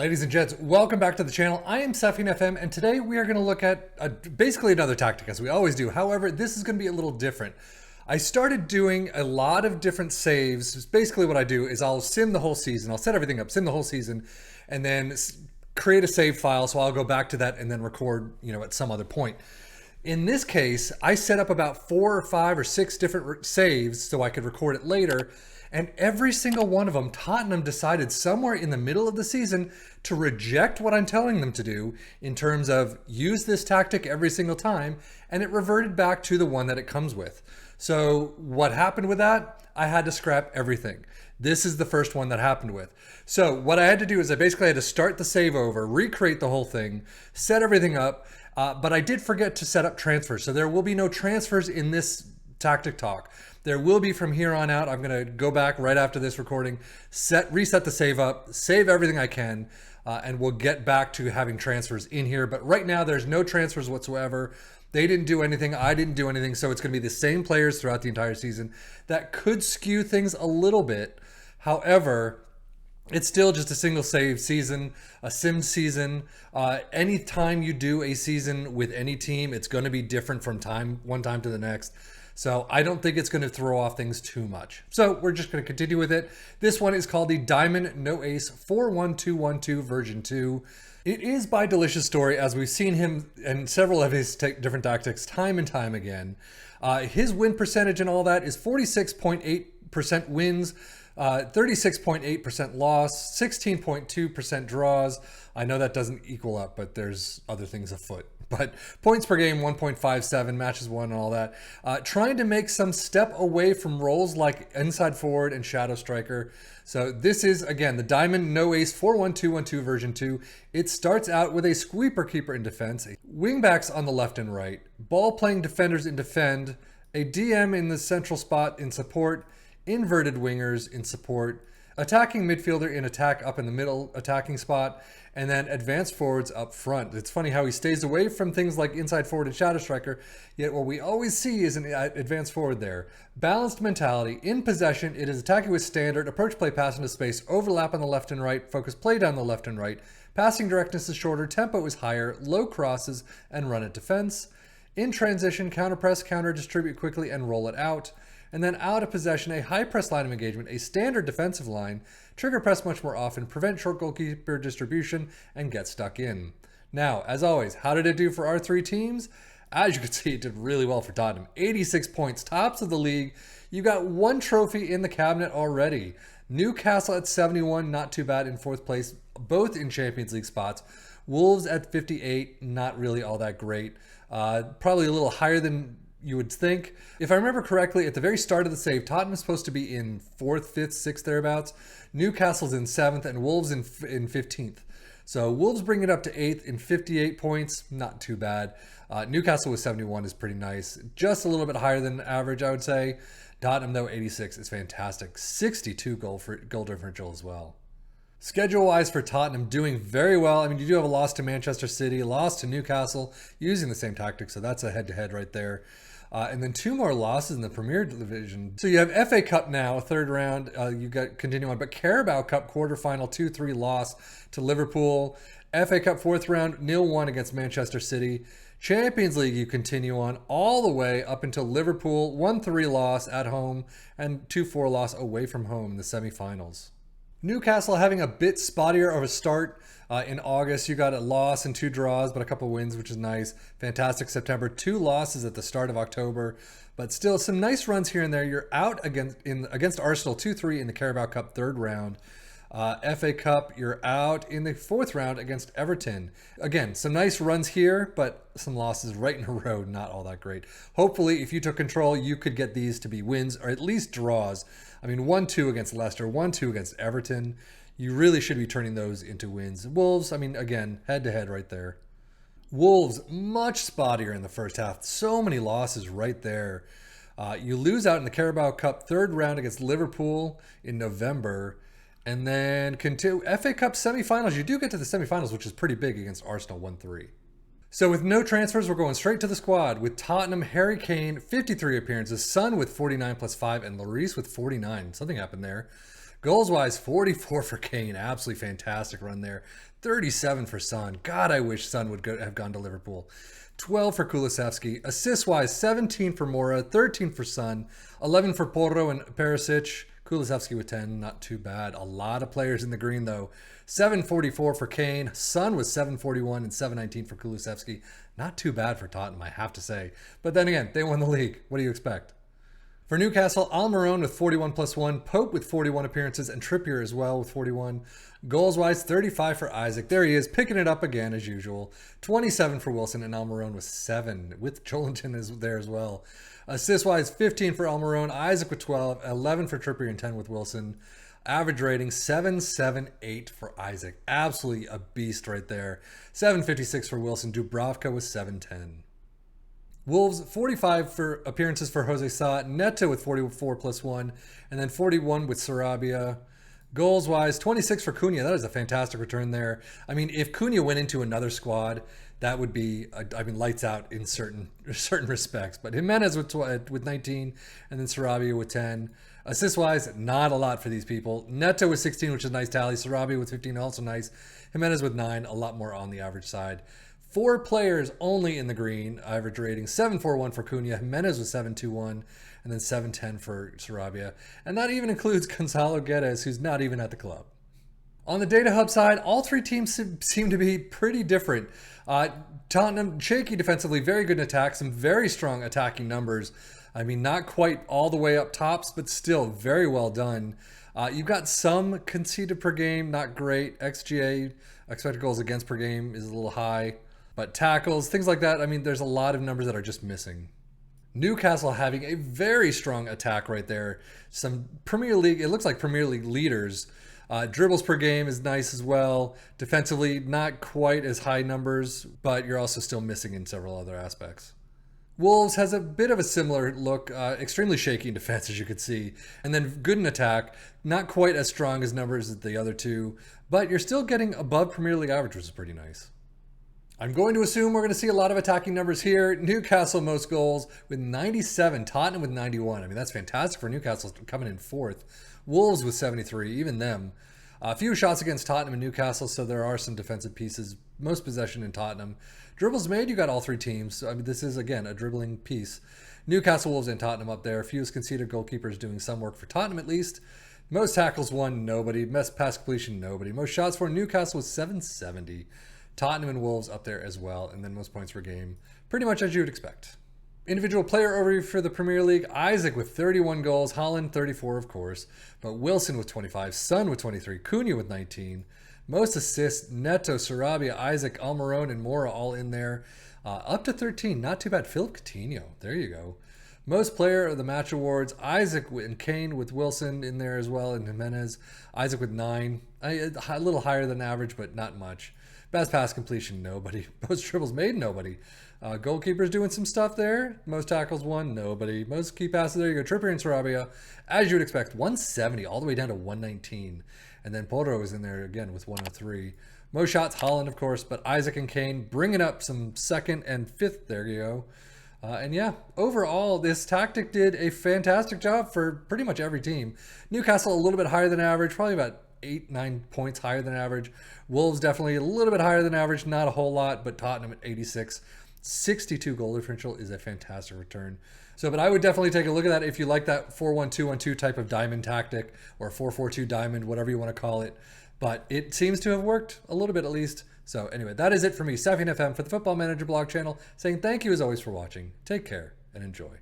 Ladies and gents, welcome back to the channel. I am Sefin FM, and today we are going to look at basically another tactic, as we always do. However, this is going to be a little different. I started doing a lot of different saves. Basically what I do is I'll sim the whole season. I'll set everything up, sim the whole season, and then create a save file. So I'll go back to that and then record, at some other point. In this case, I set up about 4 or 5 or 6 different saves so I could record it later. And every single one of them, Tottenham decided somewhere in the middle of the season to reject what I'm telling them to do in terms of use this tactic every single time, and it reverted back to the one that it comes with. So what happened with that? I had to scrap everything. This is the first one that happened with. So what I had to do is I basically had to start the save over, recreate the whole thing, set everything up, but I did forget to set up transfers. So there will be no transfers in this tactic talk. There will be from here on out. I'm going to go back right after this recording, reset the save up, save everything I can, and we'll get back to having transfers in here. But right now, there's no transfers whatsoever. They didn't do anything. I didn't do anything. So it's going to be the same players throughout the entire season. That could skew things a little bit. However, it's still just a single save season, a sim season. Anytime you do a season with any team, it's going to be different from one time to the next. So I don't think it's going to throw off things too much. So we're just going to continue with it. This one is called the Diamond No Ace 41212 version 2. It is by Delicious Story, as we've seen him and several of his different tactics time and time again. His win percentage and all that is 46.8% wins, 36.8% loss, 16.2% draws. I know that doesn't equal up, but there's other things afoot. But points per game, 1.57, matches won and all that. Trying to make some step away from roles like inside forward and shadow striker. So this is, again, the Diamond No Ace 41212 version 2. It starts out with a sweeper keeper in defense, wingbacks on the left and right, ball playing defenders in defend, a DM in the central spot in support, inverted wingers in support, attacking midfielder in attack up in the middle attacking spot, and then advanced forwards up front. It's funny how he stays away from things like inside forward and shadow striker, yet what we always see is an advanced forward there. Balanced mentality. In possession, it is attacking with standard, approach play pass into space, overlap on the left and right, focus play down the left and right, passing directness is shorter, tempo is higher, low crosses, and run at defense. In transition, counter press, counter distribute quickly, and roll it out. And then out of possession, a high press line of engagement, a standard defensive line, trigger press much more often, prevent short goalkeeper distribution, and get stuck in. Now, as always, how did it do for our 3 teams? As you can see, it did really well for Tottenham. 86 points, tops of the league. You got 1 trophy in the cabinet already. Newcastle at 71, not too bad in 4th place, both in Champions League spots. Wolves at 58, not really all that great. Probably a little higher than you would think. If I remember correctly, at the very start of the save, Tottenham is supposed to be in 4th, 5th, 6th, thereabouts. Newcastle's in 7th and Wolves in 15th. So Wolves bring it up to 8th in 58 points. Not too bad. Newcastle with 71 is pretty nice. Just a little bit higher than average, I would say. Tottenham, though, 86 is fantastic. 62 goal differential as well. Schedule-wise for Tottenham, doing very well. I mean, you do have a loss to Manchester City, a loss to Newcastle, using the same tactic, so that's a head-to-head right there. And then 2 more losses in the Premier Division. So you have FA Cup now, 3rd round, you got continue on, but Carabao Cup quarterfinal 2-3 loss to Liverpool. FA Cup 4th round, 0-1 against Manchester City. Champions League you continue on all the way up until Liverpool, 1-3 loss at home, and 2-4 loss away from home in the semifinals. Newcastle having a bit spottier of a start in August. You got a loss and 2 draws, but a couple wins, which is nice. Fantastic September. 2 losses at the start of October, but still some nice runs here and there. You're out against Arsenal 2-3 in the Carabao Cup 3rd round. FA Cup, you're out in the 4th round against Everton. Again, some nice runs here, but some losses right in a row, not all that great. Hopefully, if you took control, you could get these to be wins or at least draws. I mean, 1-2 against Leicester, 1-2 against Everton. You really should be turning those into wins. Wolves, I mean, again, head-to-head right there. Wolves, much spottier in the first half. So many losses right there. You lose out in the Carabao Cup 3rd round against Liverpool in November. And then FA Cup semifinals. You do get to the semifinals, which is pretty big against Arsenal 1-3. So with no transfers, we're going straight to the squad. With Tottenham, Harry Kane, 53 appearances. Son with 49 plus 5, and Lloris with 49. Something happened there. Goals-wise, 44 for Kane. Absolutely fantastic run there. 37 for Son. God, I wish Son would have gone to Liverpool. 12 for Kulusevski. Assists-wise, 17 for Mora, 13 for Son, 11 for Porro and Perisic. Kulusevski with 10, not too bad. A lot of players in the green, though. 744 for Kane. Son was 741 and 719 for Kulusevski. Not too bad for Tottenham, I have to say. But then again, they won the league. What do you expect? For Newcastle, Almiron with 41 plus 1, Pope with 41 appearances, and Trippier as well with 41. Goals-wise, 35 for Isaac. There he is, picking it up again as usual. 27 for Wilson, and Almiron with 7, with Jolinton is there as well. Assist-wise, 15 for Almiron, Isaac with 12, 11 for Trippier, and 10 with Wilson. Average rating, 778 for Isaac. Absolutely a beast right there. 756 for Wilson. Dubravka with 710. Wolves, 45 for appearances for Jose Sa. Neto with 44 plus 1. And then 41 with Sarabia. Goals-wise, 26 for Cunha. That is a fantastic return there. I mean, if Cunha went into another squad, that would be, lights out in certain respects. But Jimenez with 19, and then Sarabia with 10. Assist-wise, not a lot for these people. Neto with 16, which is a nice tally. Sarabia with 15, also nice. Jimenez with 9, a lot more on the average side. 4 players only in the green. Average rating, 741 for Cunha. Jimenez with 721, and then 710 for Sarabia. And that even includes Gonzalo Guedes, who's not even at the club. On the Data Hub side, all 3 teams seem to be pretty different. Tottenham, shaky defensively, very good in attack, some very strong attacking numbers. I mean, not quite all the way up tops, but still very well done. You've got some conceded per game, not great. XGA, expected goals against per game, is a little high. But tackles, things like that, I mean, there's a lot of numbers that are just missing. Newcastle having a very strong attack right there. Some Premier League, it looks like Premier League leaders. Dribbles per game is nice as well. Defensively, not quite as high numbers, but you're also still missing in several other aspects. Wolves has a bit of a similar look, extremely shaky in defense, as you could see. And then good in attack, not quite as strong as numbers as the other two, but you're still getting above Premier League average, which is pretty nice. I'm going to assume we're going to see a lot of attacking numbers here. Newcastle most goals with 97, Tottenham with 91. I mean, that's fantastic for Newcastle coming in 4th. Wolves with 73, even them. A few shots against Tottenham and Newcastle, so there are some defensive pieces. Most possession in Tottenham. Dribbles made, you got all 3 teams. So, I mean, this is, again, a dribbling piece. Newcastle, Wolves, and Tottenham up there. Fewest conceded, goalkeepers doing some work for Tottenham at least. Most tackles won, nobody. Best pass completion, nobody. Most shots for Newcastle was 770. Tottenham and Wolves up there as well. And then most points per game, pretty much as you would expect. Individual player overview for the Premier League. Isaac with 31 goals. Haaland 34, of course. But Wilson with 25. Son with 23. Cunha with 19. Most assists, Neto, Sarabia, Isaac, Almiron, and Mora all in there. Up to 13. Not too bad. Philip Coutinho. There you go. Most player of the match awards. Isaac and Kane with Wilson in there as well. And Jimenez. Isaac with 9. A little higher than average, but not much. Best pass completion, nobody. Most dribbles made, nobody. Goalkeepers doing some stuff there. Most tackles won, nobody. Most key passes, there you go. Trippier and Sarabia, as you would expect, 170 all the way down to 119. And then Porro is in there again with 103. Most shots, Haaland, of course, but Isaac and Kane bringing up some 2nd and 5th. There you go. And yeah, overall, this tactic did a fantastic job for pretty much every team. Newcastle a little bit higher than average, probably about 8-9 points higher than average. Wolves definitely a little bit higher than average, not a whole lot, but Tottenham at 86. 62 goal differential is a fantastic return. So, but I would definitely take a look at that if you like that 4-1-2-1-2 type of diamond tactic, or 4-4-2 diamond, whatever you want to call it. But it seems to have worked a little bit at least. So anyway, that is it for me, Safian FM, for the Football Manager blog channel, saying thank you as always for watching. Take care and enjoy.